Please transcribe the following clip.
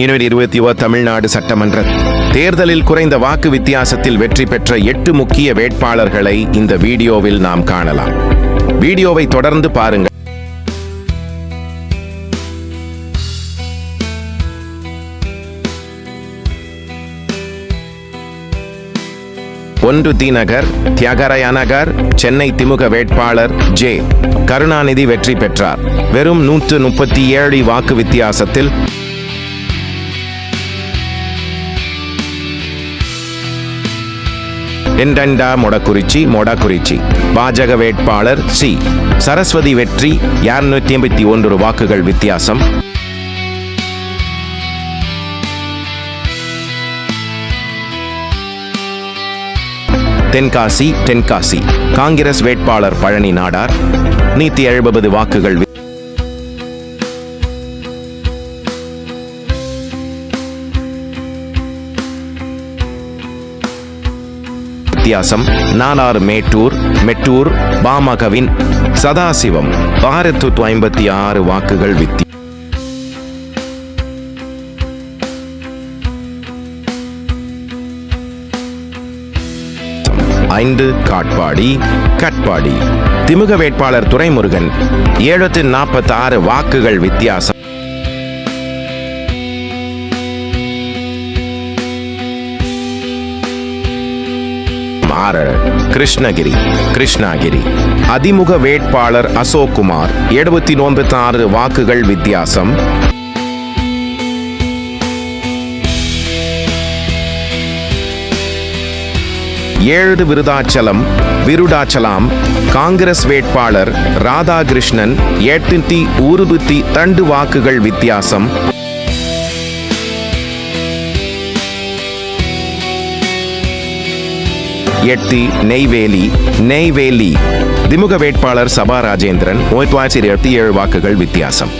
2020 தமிழ்நாடு சட்டமன்ற தேர்தலில் குறைந்த வாக்கு வித்தியாசத்தில் வெற்றி பெற்ற 8 முக்கிய வேட்பாளர்களை இந்த வீடியோவில் நாம் காணலாம். வீடியோவை தொடர்ந்து பாருங்கள். 1 தி நகர் தியாகராய நகர் சென்னை திமுக வேட்பாளர் ஜே. கருணாநிதி வெற்றி பெற்றார். வெறும் 137 வாக்கு வித்தியாசத்தில். எண்டண்டா மொடக்குறிச்சி பாஜக வேட்பாளர் சி. சரஸ்வதி வெற்றி 281 வாக்குகள் வித்தியாசம். தென்காசி காங்கிரஸ் வேட்பாளர் பழனி நாடார் 170 வாக்குகள் வித்தியாசம். நானார் மெட்டூர் பாமகவின் சதாசிவம் 656 வாக்குகள் வித்தியாசம். 5 காட்பாடி திமுக வேட்பாளர் துரைமுருகன் 746 வாக்குகள் வித்தியாசம். 6 கிருஷ்ணகிரி அதிமுக வேட்பாளர் அசோக்குமார் 796 வாக்குகள் வித்தியாசம். 7 விருடாச்சலம் காங்கிரஸ் வேட்பாளர் ராதாகிருஷ்ணன் 862 வாக்குகள் வித்தியாசம். 8 நெய்வேலி திமுக வேட்பாளர் சபா ராஜேந்திரன் 127 வாக்குகள் வித்தியாசம்.